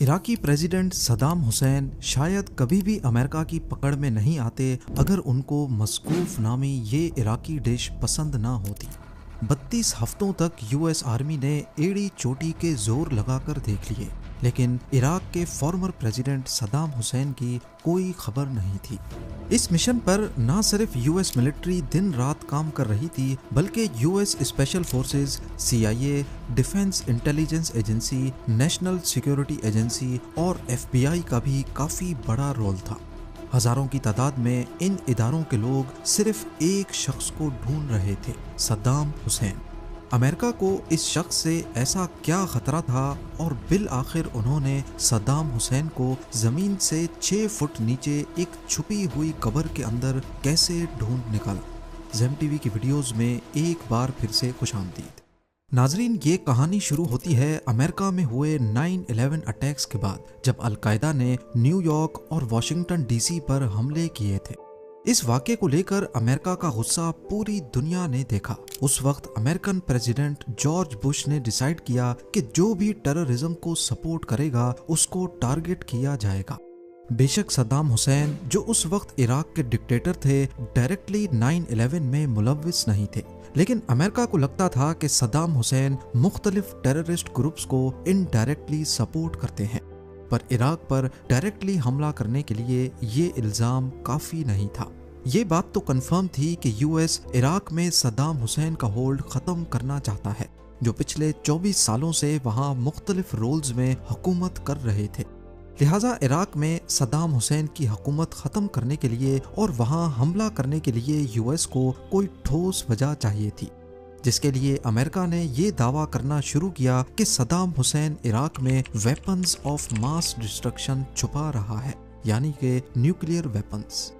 Iraqi president Saddam Hussain शायद कभी भी अमेरिका की पकड़ में नहीं आते अगर उनको मस्कूफ नामी ये इराकी डिश पसंद ना होती। 32 हफ्तों तक यूएस आर्मी ने एड़ी चोटी के जोर लगाकर देख लिए, लेकिन इराक के फॉर्मर प्रेसिडेंट सदाम हुसैन की कोई खबर नहीं थी। इस मिशन पर ना सिर्फ यूएस मिलिट्री दिन रात काम कर रही थी, बल्कि US special forces, CIA, defence intelligence agency, national security agency और एफबीआई का भी काफी बड़ा रोल था। हजारों की तादाद में इन इदारों के लोग सिर्फ एक शख्स को ढूंढ रहे थे, सद्दाम हुसैन। अमेरिका को इस शख्स से ऐसा क्या खतरा था और बिल आखिर उन्होंने सद्दाम हुसैन को जमीन से 6 फुट नीचे एक छुपी हुई कब्र के अंदर कैसे ढूंढ निकाला। ज़ेम टीवी की वीडियोस में एक बार फिर से खुशामदीद। नाजरीन, ये कहानी शुरू होती है अमेरिका में हुए 9/11 अटैक्स के बाद, जब अलकायदा ने न्यूयॉर्क और वॉशिंगटन डीसी पर हमले किए थे। इस वाक़े को लेकर अमेरिका का गुस्सा पूरी दुनिया ने देखा। उस वक्त अमेरिकन प्रेसिडेंट जॉर्ज बुश ने डिसाइड किया कि जो भी टेररिज्म को सपोर्ट करेगा उसको टारगेट किया जाएगा। बेशक सद्दाम हुसैन, जो उस वक्त इराक के डिक्टेटर थे, डायरेक्टली 9/11 में मुलव्विस नहीं थे, लेकिन अमेरिका को लगता था कि सद्दाम हुसैन मुख्तलिफ टेररिस्ट ग्रुप्स को इनडायरेक्टली सपोर्ट करते हैं। पर इराक पर डायरेक्टली हमला करने के लिए ये इल्ज़ाम काफ़ी नहीं था। ये बात तो कंफर्म थी कि यूएस इराक में सद्दाम हुसैन का होल्ड ख़त्म करना चाहता है, जो पिछले 24 सालों से वहाँ मुख्तलिफ रोल्स में हुकूमत कर रहे थे। लिहाजा इराक में सद्दाम हुसैन की हुकूमत ख़त्म करने के लिए और वहाँ हमला करने के लिए यूएस को कोई ठोस वजह चाहिए थी, जिसके लिए अमेरिका ने ये दावा करना शुरू किया कि सद्दाम हुसैन इराक में वेपन्स ऑफ मास डिस्ट्रक्शन छुपा रहा है, यानी कि न्यूक्लियर वेपन्स।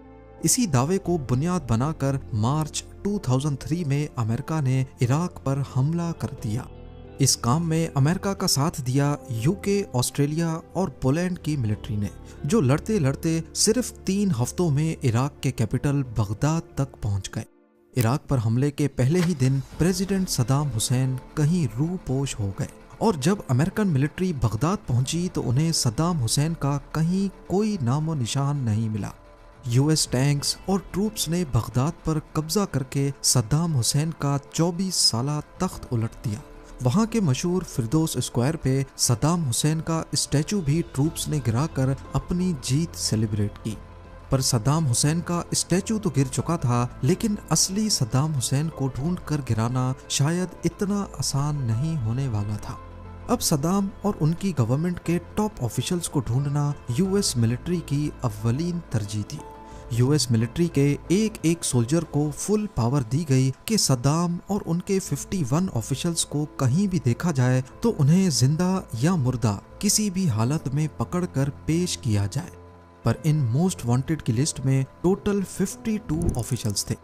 इसी दावे को बुनियाद बनाकर मार्च 2003 में अमेरिका ने इराक पर हमला कर दिया। इस काम में अमेरिका का साथ दिया यूके, ऑस्ट्रेलिया और पोलैंड की मिलिट्री ने, जो लड़ते लड़ते सिर्फ 3 हफ्तों में इराक के कैपिटल बगदाद तक पहुंच गए। इराक पर हमले के पहले ही दिन प्रेसिडेंट सद्दाम हुसैन कहीं रूपोश हो गए, और जब अमेरिकन मिलिट्री बगदाद पहुंची तो उन्हें सद्दाम हुसैन का कहीं कोई नामो निशान नहीं मिला। यूएस टैंक्स और ट्रूप्स ने बगदाद पर कब्जा करके सद्दाम हुसैन का 24 साला तख्त उलट दिया। वहाँ के मशहूर फिरदौस स्क्वायर पे सद्दाम हुसैन का स्टैचू भी ट्रूप्स ने गिराकर अपनी जीत सेलिब्रेट की। पर सद्दाम हुसैन का स्टैचू तो गिर चुका था, लेकिन असली सद्दाम हुसैन को ढूंढकर गिराना शायद इतना आसान नहीं होने वाला था। अब सद्दाम और उनकी गवर्नमेंट के टॉप ऑफिशियल्स को ढूंढना यूएस मिलिट्री की अव्वलीन तरजीह थी। यूएस मिलिट्री के एक एक सोल्जर को फुल पावर दी गई कि सद्दाम और उनके 51 ऑफिशियल्स को कहीं भी देखा जाए तो उन्हें जिंदा या मुर्दा किसी भी हालत में पकड़कर पेश किया जाए। पर इन मोस्ट वांटेड की लिस्ट में टोटल 52 ऑफिशियल्स थे।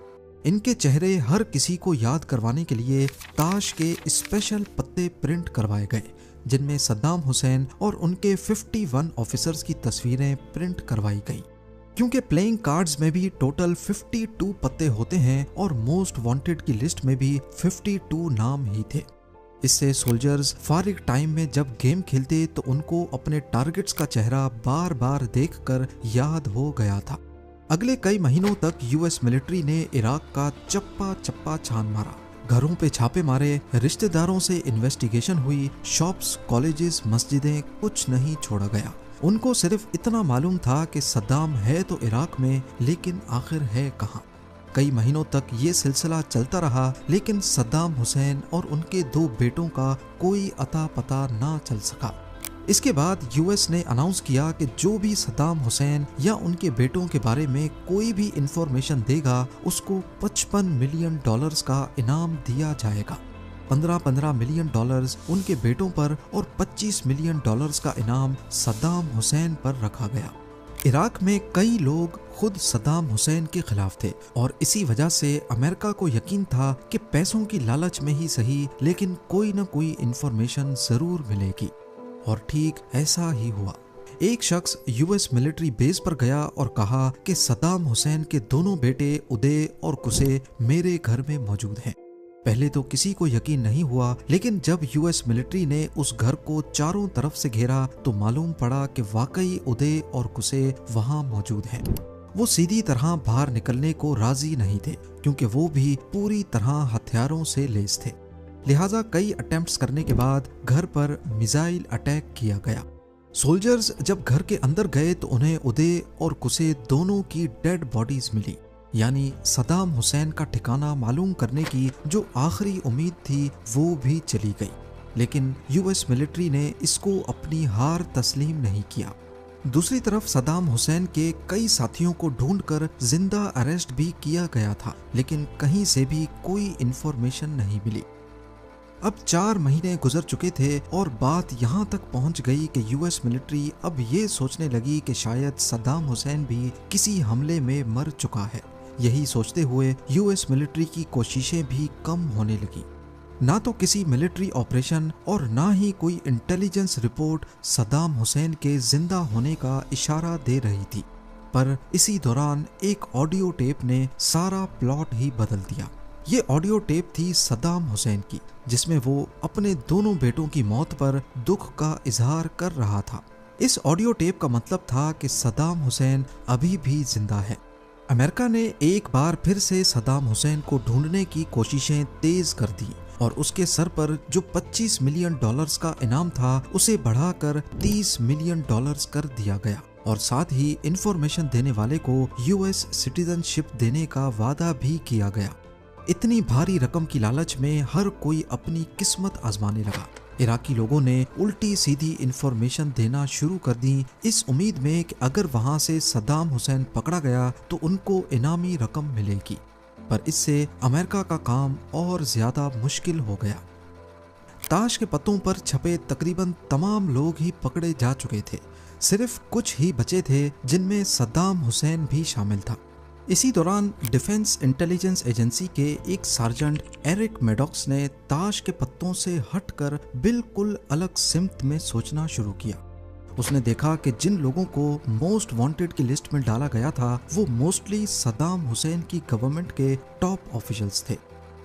इनके चेहरे हर किसी को याद करवाने के लिए ताश के स्पेशल पत्ते प्रिंट करवाए गए, जिनमें सद्दाम हुसैन और उनके 51 ऑफिसर्स की तस्वीरें प्रिंट करवाई गई। क्योंकि प्लेइंग कार्ड्स में भी टोटल 52 पत्ते होते हैं और मोस्ट वांटेड की लिस्ट में भी 52 नाम ही थे। इससे सोल्जर्स फारिग टाइम में जब गेम खेलते तो उनको अपने टारगेट्स का चेहरा बार बार देखकर याद हो गया था। अगले कई महीनों तक यूएस मिलिट्री ने इराक का चप्पा चप्पा छान मारा, घरों पे छापे मारे, रिश्तेदारों से इन्वेस्टिगेशन हुई, शॉप्स, कॉलेजेस, मस्जिदें, कुछ नहीं छोड़ा गया। उनको सिर्फ इतना मालूम था कि सद्दाम है तो इराक में, लेकिन आखिर है कहाँ। कई महीनों तक ये सिलसिला चलता रहा, लेकिन सद्दाम हुसैन और उनके 2 बेटों का कोई अता पता ना चल सका। इसके बाद यूएस ने अनाउंस किया कि जो भी सद्दाम हुसैन या उनके बेटों के बारे में कोई भी इंफॉर्मेशन देगा उसको $55 मिलियन का इनाम दिया जाएगा। 15 मिलियन डॉलर्स उनके बेटों पर और $25 मिलियन का इनाम सद्दाम हुसैन पर रखा गया। इराक में कई लोग खुद सद्दाम हुसैन के खिलाफ थे और इसी वजह से अमेरिका को यकीन था कि पैसों की लालच में ही सही, लेकिन कोई न कोई इंफॉर्मेशन जरूर मिलेगी। और ठीक ऐसा ही हुआ। एक शख्स यूएस मिलिट्री बेस पर गया और कहा कि सद्दाम हुसैन के दोनों बेटे उदय और कुसे मेरे घर में मौजूद हैं। पहले तो किसी को यकीन नहीं हुआ, लेकिन जब यूएस मिलिट्री ने उस घर को चारों तरफ से घेरा तो मालूम पड़ा कि वाकई उदय और कुसे वहां मौजूद हैं। वो सीधी तरह बाहर निकलने को राजी नहीं थे, क्योंकि वो भी पूरी तरह हथियारों से लैस थे। लिहाजा कई अटेम्प्ट्स करने के बाद घर पर मिसाइल अटैक किया गया। सोल्जर्स जब घर के अंदर गए तो उन्हें उदय और कुसे दोनों की डेड बॉडीज मिली, यानी सद्दाम हुसैन का ठिकाना मालूम करने की जो आखिरी उम्मीद थी वो भी चली गई। लेकिन यूएस मिलिट्री ने इसको अपनी हार तस्लीम नहीं किया। दूसरी तरफ सद्दाम हुसैन के कई साथियों को ढूंढकर जिंदा अरेस्ट भी किया गया था, लेकिन कहीं से भी कोई इंफॉर्मेशन नहीं मिली। अब 4 महीने गुजर चुके थे और बात यहाँ तक पहुँच गई कि यूएस मिलिट्री अब ये सोचने लगी कि शायद सद्दाम हुसैन भी किसी हमले में मर चुका है। यही सोचते हुए यूएस मिलिट्री की कोशिशें भी कम होने लगी। ना तो किसी मिलिट्री ऑपरेशन और ना ही कोई इंटेलिजेंस रिपोर्ट सद्दाम हुसैन के जिंदा होने का इशारा दे रही थी। पर इसी दौरान एक ऑडियो टेप ने सारा प्लॉट ही बदल दिया। ये ऑडियो टेप थी सद्दाम हुसैन की, जिसमें वो अपने दोनों बेटों की मौत पर दुख का इजहार कर रहा था। इस ऑडियो टेप का मतलब था कि सद्दाम हुसैन अभी भी जिंदा है। अमेरिका ने एक बार फिर से सद्दाम हुसैन को ढूंढने की कोशिशें तेज कर दी और उसके सर पर जो $25 मिलियन का इनाम था उसे बढ़ाकर $30 मिलियन कर दिया गया और साथ ही इंफॉर्मेशन देने वाले को यूएस सिटीजनशिप देने का वादा भी किया गया। इतनी भारी रकम की लालच में हर कोई अपनी किस्मत आजमाने लगा। इराकी लोगों ने उल्टी सीधी इंफॉर्मेशन देना शुरू कर दी, इस उम्मीद में कि अगर वहां से सद्दाम हुसैन पकड़ा गया तो उनको इनामी रकम मिलेगी। पर इससे अमेरिका का काम और ज्यादा मुश्किल हो गया। ताश के पत्तों पर छपे तकरीबन तमाम लोग ही पकड़े जा चुके थे। सिर्फ कुछ ही बचे थे जिनमें सद्दाम हुसैन भी शामिल था। इसी दौरान डिफेंस इंटेलिजेंस एजेंसी के एक सार्जेंट एरिक मैडॉक्स ने ताश के पत्तों से हटकर बिल्कुल अलग सिमत में सोचना शुरू किया। उसने देखा कि जिन लोगों को मोस्ट वांटेड की लिस्ट में डाला गया था वो मोस्टली सद्दाम हुसैन की गवर्नमेंट के टॉप ऑफिशियल्स थे।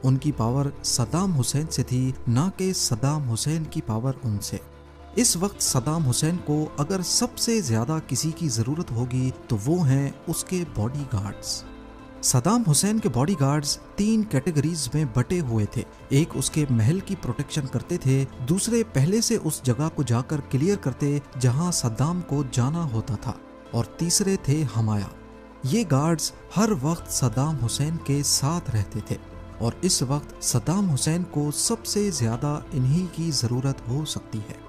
उनकी पावर सद्दाम हुसैन से थी, ना कि सद्दाम हुसैन की पावर उनसे। इस वक्त सद्दाम हुसैन को अगर सबसे ज्यादा किसी की जरूरत होगी तो वो हैं उसके बॉडीगार्ड्स। सद्दाम हुसैन के बॉडीगार्ड्स 3 कैटेगरीज में बटे हुए थे। एक उसके महल की प्रोटेक्शन करते थे, दूसरे पहले से उस जगह को जाकर क्लियर करते जहां सद्दाम को जाना होता था, और तीसरे थे हमाया। ये गार्ड्स हर वक्त सद्दाम हुसैन के साथ रहते थे और इस वक्त सद्दाम हुसैन को सबसे ज्यादा इन्हीं की जरूरत हो सकती है।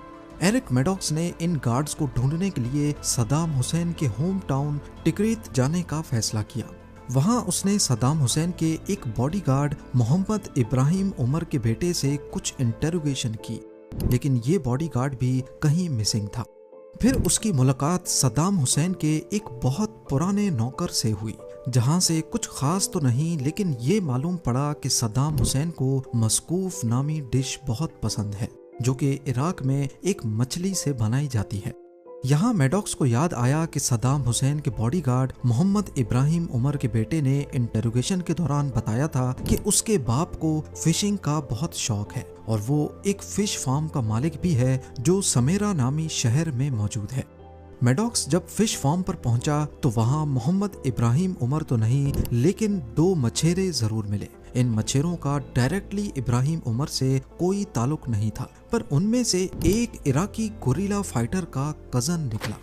एरिक मैडॉक्स ने इन गार्ड्स को ढूंढने के लिए सद्दाम हुसैन के होम टाउन टिक्रित जाने का फैसला किया। वहां उसने सद्दाम हुसैन के एक बॉडीगार्ड मोहम्मद इब्राहिम उमर के बेटे से कुछ इंटेरोगेशन की, लेकिन ये बॉडीगार्ड भी कहीं मिसिंग था। फिर उसकी मुलाकात सद्दाम हुसैन के एक बहुत पुराने नौकर से हुई, जहां से कुछ खास तो नहीं, लेकिन ये मालूम पड़ा कि सद्दाम हुसैन को मस्कूफ नामी डिश बहुत पसंद है, जो कि इराक में एक मछली से बनाई जाती है। यहाँ मैडॉक्स को याद आया कि सद्दाम हुसैन के बॉडीगार्ड मोहम्मद इब्राहिम उमर के बेटे ने इंटेरोगेशन के दौरान बताया था कि उसके बाप को फिशिंग का बहुत शौक है और वो एक फिश फार्म का मालिक भी है जो समेरा नामी शहर में मौजूद है। मैडॉक्स जब फिश फार्म पर पहुंचा तो वहां मोहम्मद इब्राहिम उमर तो नहीं, लेकिन 2 मछेरे जरूर मिले। इन मछेरों का डायरेक्टली इब्राहिम उमर से कोई ताल्लुक नहीं था, पर उनमें से एक इराकी गुरिल्ला फाइटर का कजन निकला।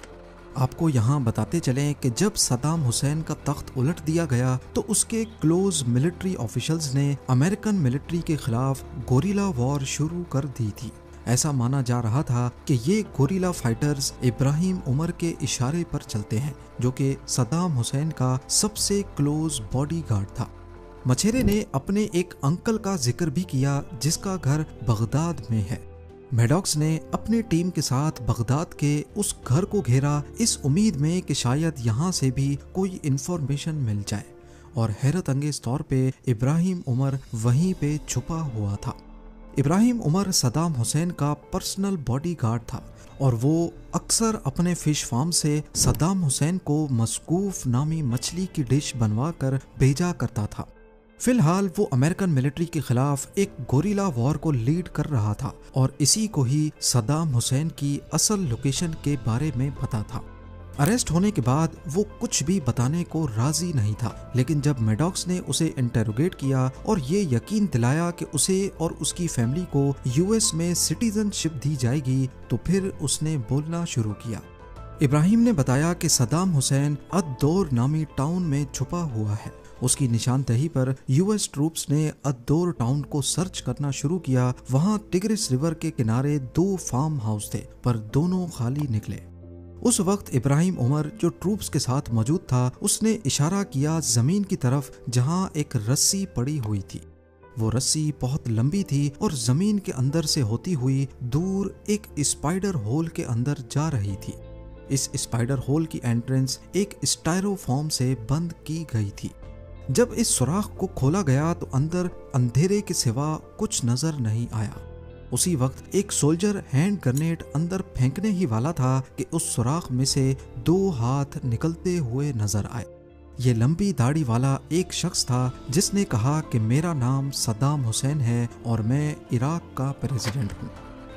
आपको यहाँ बताते चलें कि जब सद्दाम हुसैन का तख्त उलट दिया गया तो उसके क्लोज मिलिट्री ऑफिशियल्स ने अमेरिकन मिलिट्री के खिलाफ गुरिल्ला वॉर शुरू कर दी थी। ऐसा माना जा रहा था कि ये गुरिल्ला फाइटर्स इब्राहिम उमर के इशारे पर चलते हैं, जो कि सद्दाम हुसैन का सबसे क्लोज बॉडीगार्ड था। मछेरे ने अपने एक अंकल का जिक्र भी किया जिसका घर बगदाद में है। मैडॉक्स ने अपनी टीम के साथ बगदाद के उस घर को घेरा, इस उम्मीद में कि शायद यहाँ से भी कोई इंफॉर्मेशन मिल जाए, और हैरत अंगेज तौर पे इब्राहिम उमर वहीं पे छुपा हुआ था। इब्राहिम उमर सद्दाम हुसैन का पर्सनल बॉडीगार्ड था और वो अक्सर अपने फिश फार्म से सद्दाम हुसैन को मस्कूफ नामी मछली की डिश बनवा कर भेजा करता था। फिलहाल वो अमेरिकन मिलिट्री के खिलाफ एक गोरिल्ला वॉर को लीड कर रहा था और इसी को ही सद्दाम हुसैन की असल लोकेशन के बारे में पता था। अरेस्ट होने के बाद वो कुछ भी बताने को राजी नहीं था, लेकिन जब मैडॉक्स ने उसे इंटेरोगेट किया और ये यकीन दिलाया कि उसे और उसकी फैमिली को यूएस में सिटीजनशिप दी जाएगी, तो फिर उसने बोलना शुरू किया। इब्राहिम ने बताया कि सद्दाम हुसैन अद-दौर नामी टाउन में छुपा हुआ है। उसकी निशानदही पर यूएस ट्रूप्स ने अद-दौर टाउन को सर्च करना शुरू किया। वहाँ टिग्रिस रिवर के किनारे 2 फार्म हाउस थे, पर दोनों खाली निकले। उस वक्त इब्राहिम उमर जो ट्रूप्स के साथ मौजूद था, उसने इशारा किया जमीन की तरफ जहां एक रस्सी पड़ी हुई थी। वो रस्सी बहुत लंबी थी और जमीन के अंदर से होती हुई दूर एक स्पाइडर होल के अंदर जा रही थी। इस स्पाइडर होल की एंट्रेंस एक स्टायरोफॉर्म से बंद की गई थी। जब इस सुराख को खोला गया तो अंदर अंधेरे के सिवा कुछ नजर नहीं आया। उसी वक्त एक सोल्जर हैंड ग्रेनेड अंदर फेंकने ही वाला था कि उस सुराख में से 2 हाथ निकलते हुए नजर आए। ये लंबी दाढ़ी वाला एक शख्स था जिसने कहा कि मेरा नाम सद्दाम हुसैन है और मैं इराक का प्रेसिडेंट हूँ।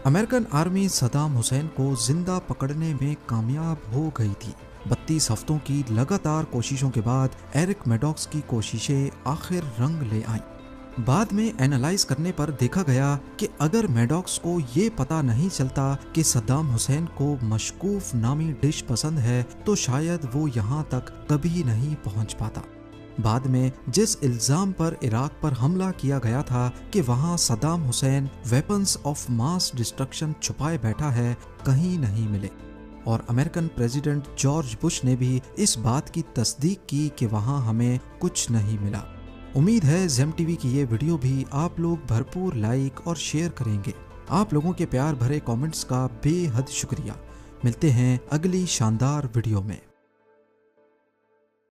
अमेरिकन आर्मी सद्दाम हुसैन को जिंदा पकड़ने में कामयाब हो गई थी। 32 हफ्तों की लगातार कोशिशों के बाद एरिक मैडॉक्स की कोशिशें आखिर रंग ले आईं। बाद में एनालाइज करने पर देखा गया कि अगर मैडॉक्स को ये पता नहीं चलता कि सद्दाम हुसैन को मशकूफ नामी डिश पसंद है, तो शायद वो यहाँ तक कभी नहीं पहुँच पाता। बाद में जिस इल्ज़ाम पर इराक पर हमला किया गया था कि वहाँ Saddam Hussain weapons of mass destruction छुपाए बैठा है, कहीं नहीं मिले। और अमेरिकन प्रेसिडेंट जॉर्ज बुश ने भी इस बात की तस्दीक की कि वहाँ हमें कुछ नहीं मिला। उम्मीद है ज़ेम टीवी की ये वीडियो भी आप लोग भरपूर लाइक और शेयर करेंगे। आप लोगों के प्यार भरे कमेंट्स का बेहद शुक्रिया। मिलते हैं अगली शानदार वीडियो में।